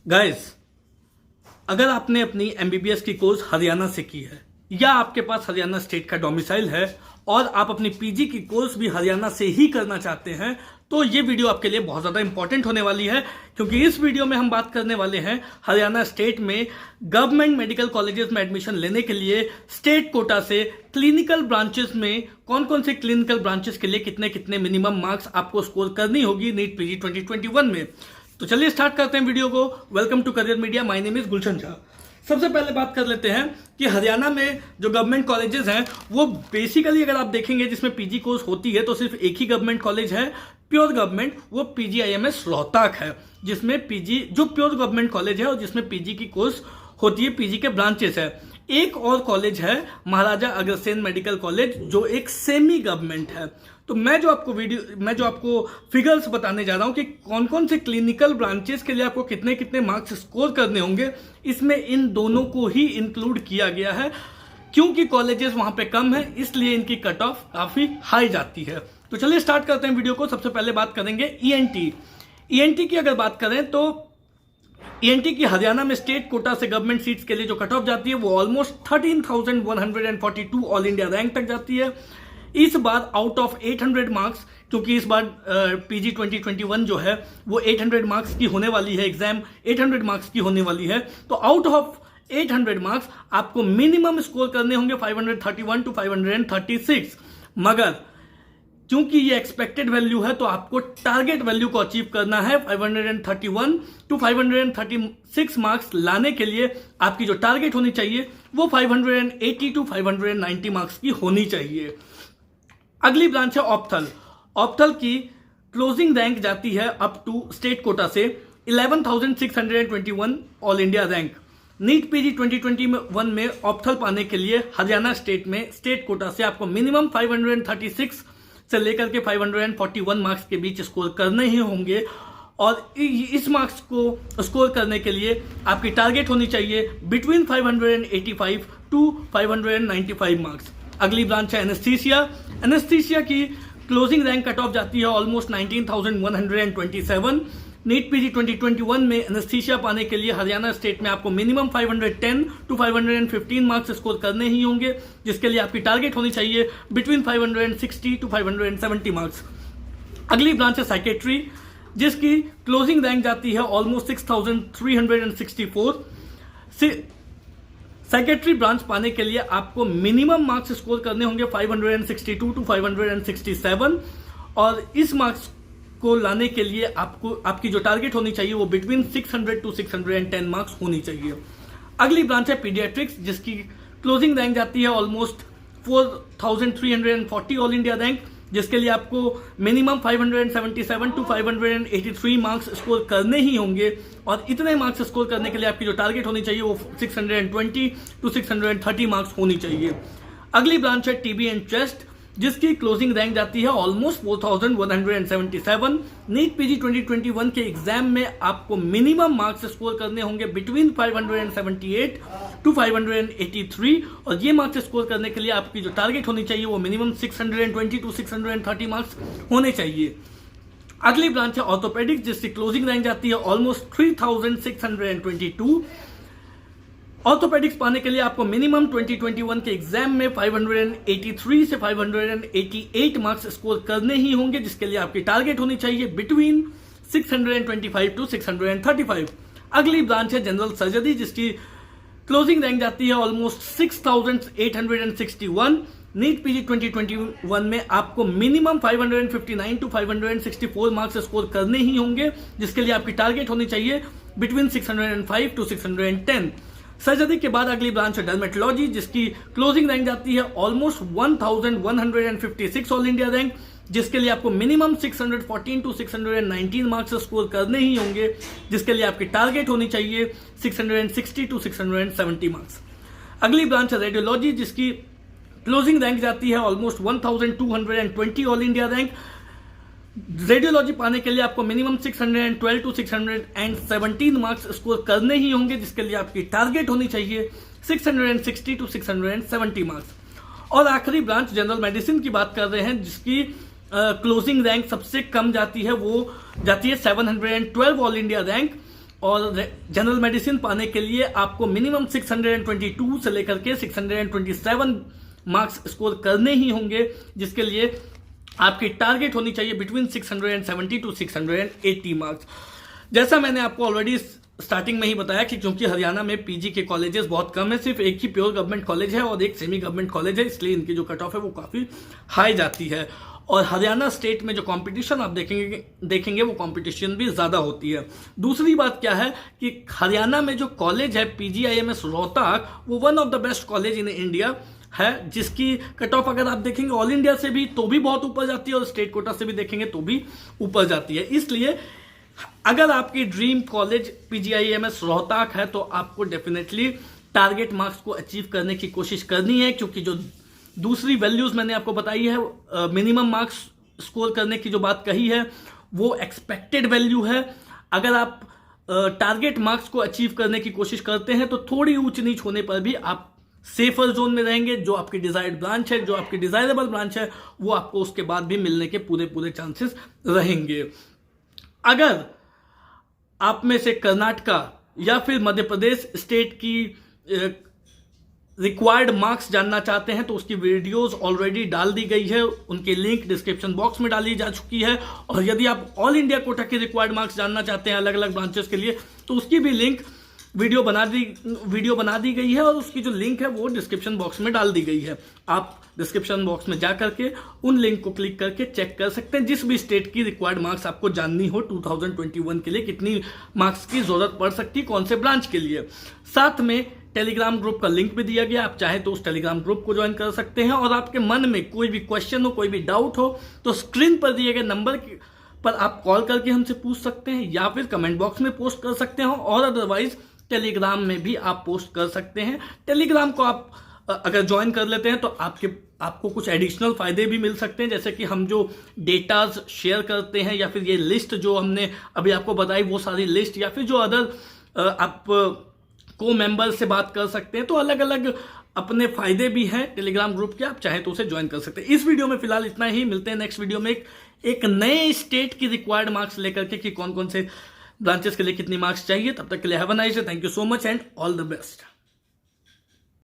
Guys, अगर आपने अपनी एमबीबीएस की कोर्स हरियाणा से की है या आपके पास हरियाणा स्टेट का डोमिसाइल है और आप अपनी पीजी की कोर्स भी हरियाणा से ही करना चाहते हैं तो ये वीडियो आपके लिए बहुत ज़्यादा इंपॉर्टेंट होने वाली है, क्योंकि इस वीडियो में हम बात करने वाले हैं हरियाणा स्टेट में गवर्नमेंट मेडिकल कॉलेजेस में एडमिशन लेने के लिए स्टेट कोटा से क्लिनिकल ब्रांचेस में कौन कौन से क्लिनिकल ब्रांचेस के लिए कितने कितने मिनिमम मार्क्स आपको स्कोर करनी होगी नीट पीजी 2021 में। तो चलिए स्टार्ट करते हैं वीडियो को। Welcome to career media, my name is Gulshan Jha. सबसे पहले बात कर लेते हैं कि हरियाणा में जो गवर्नमेंट कॉलेजेस हैं वो बेसिकली अगर आप देखेंगे जिसमें पीजी कोर्स होती है तो सिर्फ एक ही गवर्नमेंट कॉलेज है, प्योर गवर्नमेंट, वो पीजीआईएमएस रोहतक है, जिसमें पीजी जो प्योर गवर्नमेंट कॉलेज है और जिसमें पीजी की कोर्स होती है, पीजी के ब्रांचेस है। एक और कॉलेज है महाराजा अग्रसेन मेडिकल कॉलेज जो एक सेमी गवर्नमेंट है। तो मैं जो आपको फिगर्स बताने जा रहा हूं कि कौन कौन से क्लिनिकल ब्रांचेस के लिए आपको कितने कितने मार्क्स स्कोर करने होंगे, इसमें इन दोनों को ही इंक्लूड किया गया है। क्योंकि कॉलेजेस वहां पे कम है इसलिए इनकी कट ऑफ काफी हाई जाती है। तो चलिए स्टार्ट करते हैं वीडियो को। सबसे पहले बात करेंगे ईएनटी की। अगर बात करें तो ईएनटी की हरियाणा में स्टेट कोटा से गवर्नमेंट सीट्स के लिए जो कट ऑफ जाती है वो ऑलमोस्ट 13,142 ऑल इंडिया रैंक तक जाती है। इस बार आउट ऑफ 800 मार्क्स, क्योंकि इस बार पीजी 2021 जो है वो 800 मार्क्स की होने वाली है, एग्जाम 800 मार्क्स की होने वाली है, तो आउट ऑफ 800 मार्क्स आपको मिनिमम स्कोर करने होंगे 531 टू 536। मगर क्योंकि ये एक्सपेक्टेड वैल्यू है तो आपको टारगेट वैल्यू को अचीव करना है। 531 टू 536 मार्क्स लाने के लिए आपकी जो टारगेट होनी चाहिए वो 580 टू 590 मार्क्स की होनी चाहिए। अगली ब्रांच है ऑप्थल की क्लोजिंग रैंक जाती है अप टू स्टेट कोटा से 11,621 all India rank. NEET PG 2021 में ऑप्थल पाने के लिए हरियाणा स्टेट में स्टेट कोटा से आपको मिनिमम 536 से लेकर के 541 मार्क्स के बीच स्कोर करने ही होंगे, और इस मार्क्स को स्कोर करने के लिए आपकी टारगेट होनी चाहिए बिटवीन 585 टू 595 मार्क्स। अगली ब्रांच है एनेस्थीसिया की क्लोजिंग रैंक कट ऑफ जाती है ऑलमोस्ट 19,127। नीट पीजी 2021 में एनेस्थीसिया पाने के लिए हरियाणा स्टेट में आपको मिनिमम 510 टू 515 मार्क्स स्कोर करने ही होंगे, जिसके लिए आपकी टारगेट होनी चाहिए बिटवीन 560 टू 570 मार्क्स। अगली ब्रांच है साइकेट्री, जिसकी क्लोजिंग रैंक जाती है ऑलमोस्ट 6,364। साइकेट्री ब्रांच पाने के लिए आपको मिनिमम मार्क्स स्कोर करने होंगे 562 टू 567, और इस मार्क्स को लाने के लिए आपकी जो टारगेट होनी चाहिए वो बिटवीन 600 टू 610 मार्क्स होनी चाहिए। अगली ब्रांच है पीडियाट्रिक्स, जिसकी क्लोजिंग रैंक जाती है ऑलमोस्ट 4,340 ऑल इंडिया रैंक, जिसके लिए आपको मिनिमम 577 टू 583 मार्क्स स्कोर करने ही होंगे, और इतने मार्क्स स्कोर करने के लिए आपकी जो टारगेट होनी चाहिए वो 620 टू 630 मार्क्स होनी चाहिए। अगली ब्रांच है टीबी एंड चेस्ट, जिसकी क्लोजिंग रैंक जाती है ऑलमोस्ट 4,177। नीट पीजी 2021 के एग्जाम में आपको मिनिमम मार्क्स स्कोर करने होंगे बिटवीन 578 टू 583, और ये मार्क्स स्कोर करने के लिए आपकी जो टारगेट होनी चाहिए वो मिनिमम 620 टू 630 मार्क्स होने चाहिए। अगली ब्रांच है ऑर्थोपेडिक्स, जिसकी क्लोजिंग रैंक जाती है ऑलमोस्ट 3,622। ऑर्थोपेडिक्स पाने के लिए आपको मिनिमम 2021 के एग्जाम में 583 से 588 मार्क्स स्कोर करने ही होंगे, जिसके लिए आपकी टारगेट होनी चाहिए बिटवीन 625 टू 635। अगली ब्रांच है जनरल सर्जरी, जिसकी क्लोजिंग रैंक जाती है ऑलमोस्ट 6,861। नीट पीजी 2021 में आपको मिनिमम 559 टू 564 मार्क्स स्कोर करने ही होंगे, जिसके लिए आपकी टारगेट होनी चाहिए बिटवीन 605 टू 610। सर्जरी के बाद अगली ब्रांच है डर्मेटोलॉजी, जिसकी क्लोजिंग रैंक जाती है ऑलमोस्ट 1,156 ऑल इंडिया रैंक, जिसके लिए आपको मिनिमम 614 टू 619 मार्क्स स्कोर करने ही होंगे, जिसके लिए आपकी टारगेट होनी चाहिए 660 टू 670 मार्क्स। अगली ब्रांच है रेडियोलॉजी, जिसकी क्लोजिंग रैंक जाती है almost 1,220 all India rank. Radiology पाने के लिए आपको मिनिमम 612 टू 617 मार्क्स स्कोर करने ही होंगे, जिसके लिए आपकी टारगेट होनी चाहिए 660 टू 670 मार्क्स। और आखिरी ब्रांच जनरल मेडिसिन की बात कर रहे हैं, जिसकी क्लोजिंग रैंक सबसे कम जाती है, वो जाती है 712 ऑल इंडिया रैंक, और जनरल मेडिसिन पाने के लिए आपको मिनिमम 622 से लेकर के 627 मार्क्स स्कोर करने ही होंगे, जिसके लिए आपकी टारगेट होनी चाहिए बिटवीन 670 टू 680 मार्क्स। जैसा मैंने आपको ऑलरेडी स्टार्टिंग में ही बताया कि क्योंकि हरियाणा में पीजी के कॉलेजेस बहुत कम है, सिर्फ एक ही प्योर गवर्नमेंट कॉलेज है और एक सेमी गवर्नमेंट कॉलेज है, इसलिए इनकी जो कट ऑफ है वो काफ़ी हाई जाती है। और हरियाणा स्टेट में जो कंपटीशन आप देखेंगे वो कंपटीशन भी ज़्यादा होती है। दूसरी बात क्या है कि हरियाणा में जो कॉलेज है PGIMS रोहतक, वो one of the best college in India है, जिसकी कट ऑफ अगर आप देखेंगे ऑल इंडिया से भी तो भी बहुत ऊपर जाती है और स्टेट कोटा से भी देखेंगे तो भी ऊपर जाती है। इसलिए अगर आपकी ड्रीम कॉलेज PGIMS रोहतक है तो आपको डेफिनेटली टारगेट मार्क्स को अचीव करने की कोशिश करनी है, क्योंकि जो दूसरी वैल्यूज मैंने आपको बताई है, मिनिमम मार्क्स स्कोर करने की जो बात कही है वो एक्सपेक्टेड वैल्यू है। अगर आप टारगेट मार्क्स को अचीव करने की कोशिश करते हैं तो थोड़ी ऊंच नीच होने पर भी आप सेफर जोन में रहेंगे। जो आपकी डिजायर्ड ब्रांच है, जो आपकी डिजायरेबल ब्रांच है, वो आपको उसके बाद भी मिलने के पूरे चांसेस रहेंगे। अगर आप में से कर्नाटका या फिर मध्य प्रदेश स्टेट की रिक्वायर्ड मार्क्स जानना चाहते हैं तो उसकी वीडियोस ऑलरेडी डाल दी गई है, उनकी लिंक डिस्क्रिप्शन बॉक्स में डाली जा चुकी है। और यदि आप ऑल इंडिया कोटा के रिक्वायर्ड मार्क्स जानना चाहते हैं अलग अलग ब्रांचेस के लिए तो उसकी भी लिंक वीडियो बना दी गई है और उसकी जो लिंक है वो डिस्क्रिप्शन बॉक्स में डाल दी गई है। आप डिस्क्रिप्शन बॉक्स में जा करके उन लिंक को क्लिक करके चेक कर सकते हैं जिस भी स्टेट की रिक्वायर्ड मार्क्स आपको जाननी हो 2021 के लिए कितनी मार्क्स की जरूरत पड़ सकती है, कौन से ब्रांच के लिए। साथ में टेलीग्राम ग्रुप का लिंक भी दिया गया, आप चाहे तो उस टेलीग्राम ग्रुप को ज्वाइन कर सकते हैं। और आपके मन में कोई भी क्वेश्चन हो, कोई भी डाउट हो तो स्क्रीन पर दिए गए नंबर पर आप कॉल करके हमसे पूछ सकते हैं या फिर कमेंट बॉक्स में पोस्ट कर सकते हैं, और अदरवाइज टेलीग्राम में भी आप पोस्ट कर सकते हैं। टेलीग्राम को आप अगर ज्वाइन कर लेते हैं तो आपको कुछ एडिशनल फायदे भी मिल सकते हैं, जैसे कि हम जो डेटाज शेयर करते हैं या फिर ये लिस्ट जो हमने अभी आपको बताई वो सारी लिस्ट, या फिर जो अदर आप को मेंबर से बात कर सकते हैं। तो अलग अलग अपने फायदे भी हैं टेलीग्राम ग्रुप के, आप चाहे तो उसे ज्वाइन कर सकते हैं। इस वीडियो में फिलहाल इतना ही, मिलते हैं नेक्स्ट वीडियो में एक नए स्टेट की रिक्वायर्ड मार्क्स लेकर के कि कौन कौन से ब्रांचेस के लिए कितनी मार्क्स चाहिए। तब तक के लिए have a nice day, thank you so much and all the best.